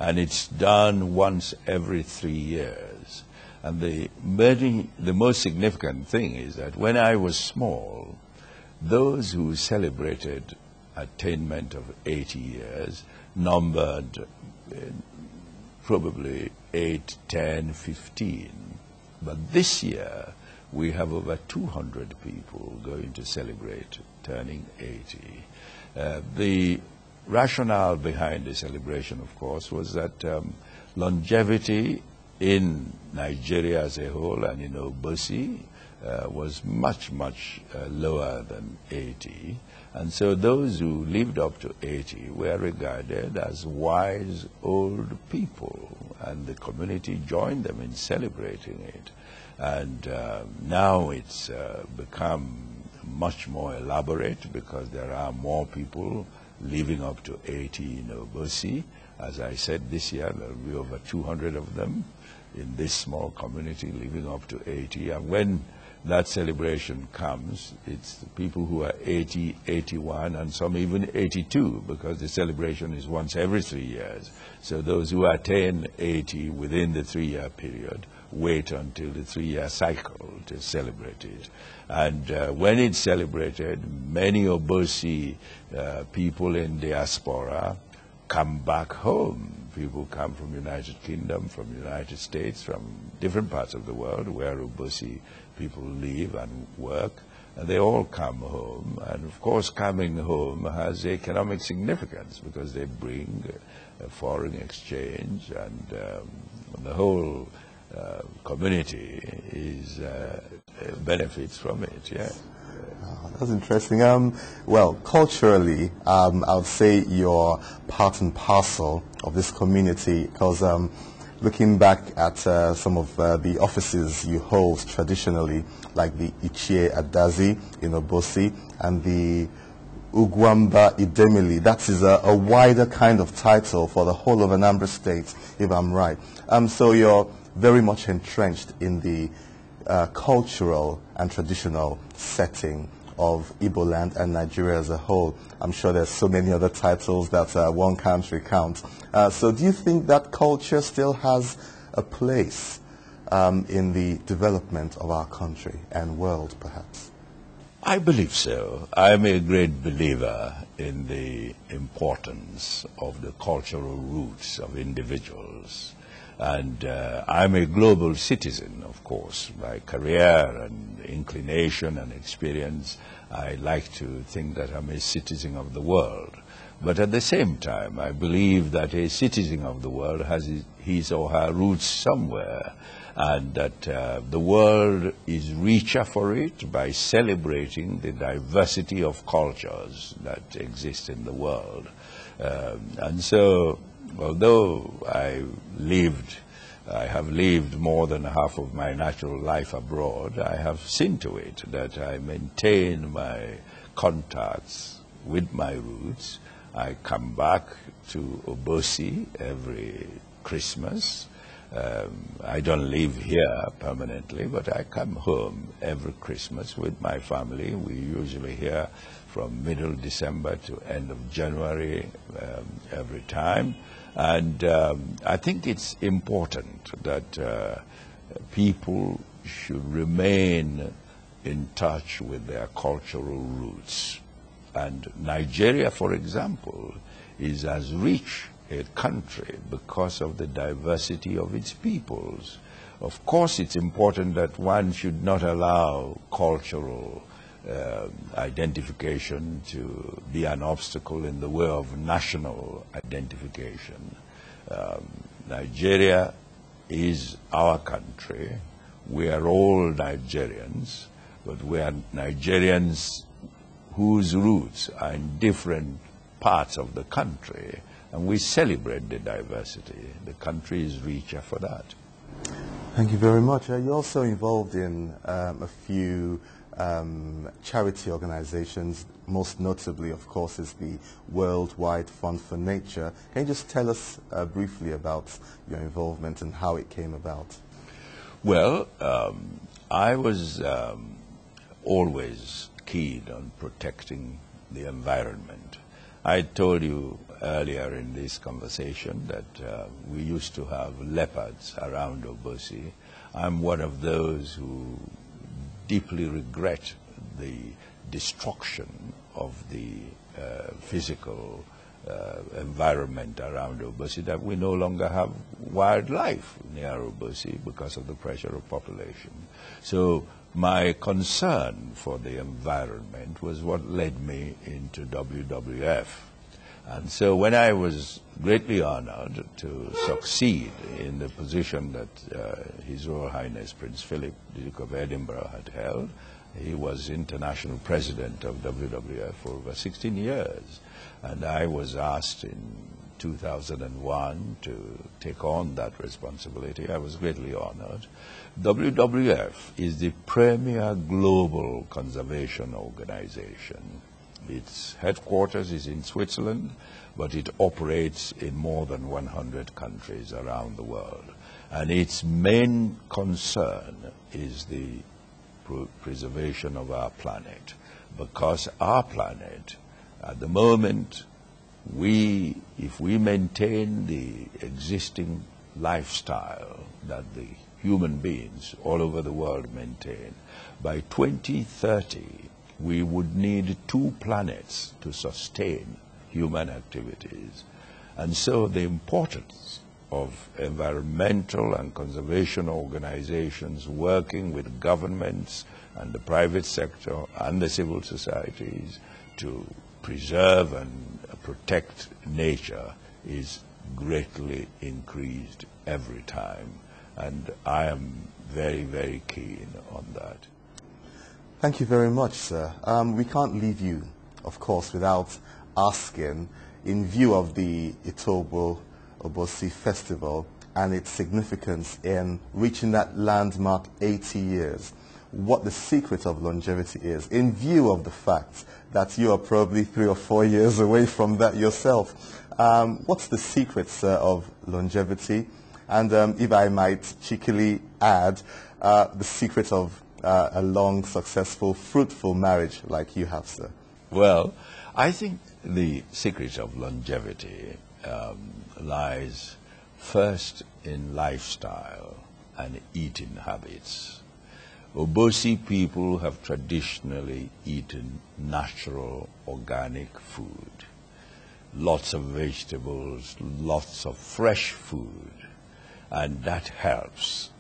And it's done once every 3 years. And the most significant thing is that when I was small, those who celebrated attainment of 80 years numbered probably 8, 10, 15. But this year, we have over 200 people going to celebrate turning 80. The rationale behind the celebration, of course, was that longevity in Nigeria as a whole and in Obosi was much, much lower than 80. And so those who lived up to 80 were regarded as wise old people, and the community joined them in celebrating it. And now it's become much more elaborate because there are more people living up to 80 in Obosi. As I said, this year there will be over 200 of them in this small community living up to 80. And when that celebration comes, it's the people who are 80, 81, and some even 82, because the celebration is once every 3 years. So those who attain 80 within the 3-year period wait until the 3-year cycle to celebrate it. And when it's celebrated, many Obosi people in diaspora come back home. People come from United Kingdom, from United States, from different parts of the world where Obosi people live and work, and they all come home. And of course, coming home has economic significance because they bring foreign exchange, and the whole community is benefits from it. Yeah. Oh, that's interesting. Well, culturally, I would say you're part and parcel of this community, because looking back at some of the offices you hold traditionally, like the Ichie Adazi in Obosi and the Ugwamba Idemili, that is a wider kind of title for the whole of Anambra State, if I'm right. So you're very much entrenched in the cultural and traditional setting of Igbo land and Nigeria as a whole. I'm sure there's so many other titles that one can't recount. So do you think that culture still has a place in the development of our country and world, perhaps? I believe so. I'm a great believer in the importance of the cultural roots of individuals. And I'm a global citizen, of course, by career and inclination and experience. I like to think that I'm a citizen of the world. But at the same time, I believe that a citizen of the world has his or her roots somewhere, and that the world is richer for it by celebrating the diversity of cultures that exist in the world. And so, although I have lived more than half of my natural life abroad, I have seen to it that I maintain my contacts with my roots. I come back to Obosi every Christmas. I don't live here permanently, but I come home every Christmas with my family. We usually here from middle December to end of January every time. And I think it's important that people should remain in touch with their cultural roots. And Nigeria, for example, is as rich a country because of the diversity of its peoples. Of course, it's important that one should not allow cultural identification to be an obstacle in the way of national identification. Nigeria is our country. We are all Nigerians, but we are Nigerians whose roots are in different parts of the country, and we celebrate the diversity. The country is richer for that. Thank you very much. You're also involved in a few charity organizations. Most notably, of course, is the Worldwide Fund for Nature. Can you just tell us briefly about your involvement and how it came about? Well, I was always keen on protecting the environment. I told you earlier in this conversation that we used to have leopards around Obosi. I'm one of those who deeply regret the destruction of the physical environment around Obosi, that we no longer have wildlife near Obosi because of the pressure of population. So my concern for the environment was what led me into WWF. And so when I was greatly honored to succeed in the position that His Royal Highness Prince Philip, Duke of Edinburgh, had held, he was international president of WWF for over 16 years. And I was asked in 2001 to take on that responsibility. I was greatly honored. WWF is the premier global conservation organization. Its headquarters is in Switzerland, but it operates in more than 100 countries around the world. And its main concern is the preservation of our planet, because our planet, at the moment, if we maintain the existing lifestyle that the human beings all over the world maintain, by 2030, we would need 2 planets to sustain human activities. And so the importance of environmental and conservation organizations working with governments and the private sector and the civil societies to preserve and protect nature is greatly increased every time. And I am very, very keen on that. Thank you very much, sir. We can't leave you, of course, without asking, in view of the Itobo Obosi Festival and its significance in reaching that landmark 80 years, what the secret of longevity is, in view of the fact that you are probably 3 or 4 years away from that yourself. What's the secret, sir, of longevity? And if I might cheekily add, the secret of a long, successful, fruitful marriage like you have, sir? Well, I think the secret of longevity lies first in lifestyle and eating habits. Obosi people have traditionally eaten natural, organic food, lots of vegetables, lots of fresh food, and that helps.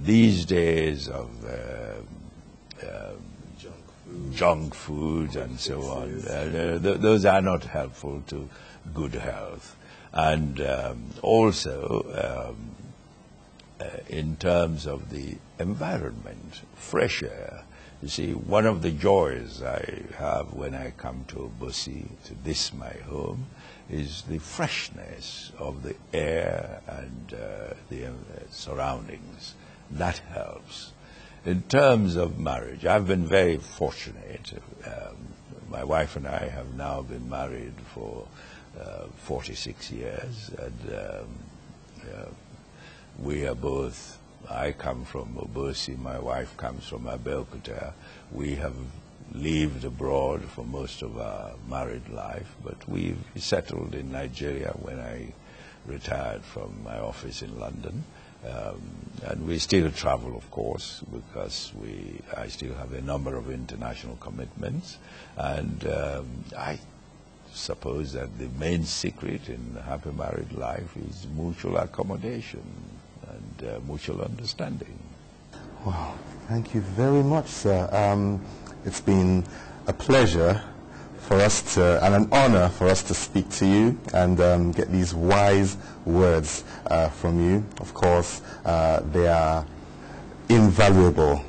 These days of junk food and so on, those are not helpful to good health. And also, in terms of the environment, fresh air. You see, one of the joys I have when I come to Obosi, to this my home, is the freshness of the air and the surroundings. That helps. In terms of marriage, I've been very fortunate. My wife and I have now been married for 46 years, and we are both, I come from Obosi, my wife comes from Abeokuta. We have lived abroad for most of our married life, but we've settled in Nigeria when I retired from my office in London. And we still travel, of course, because I still have a number of international commitments. And I suppose that the main secret in happy married life is mutual accommodation and mutual understanding. Wow, thank you very much, sir. It's been a pleasure for us to, and an honor for us to speak to you and get these wise words from you. Of course, they are invaluable,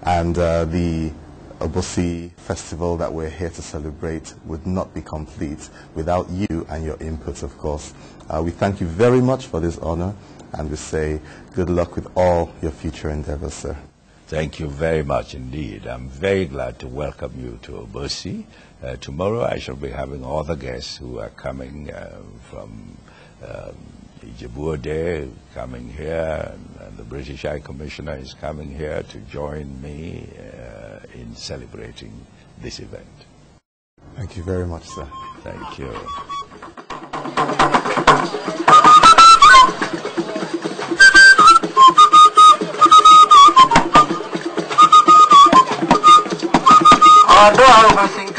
and the Obosi Festival that we're here to celebrate would not be complete without you and your input, of course. We thank you very much for this honor, and we say good luck with all your future endeavors, sir. Thank you very much indeed. I'm very glad to welcome you to Obosi. Tomorrow I shall be having other guests who are coming from Ijebu-Ode, coming here, and the British High Commissioner is coming here to join me in celebrating this event. Thank you very much, sir. Thank you. Although I was in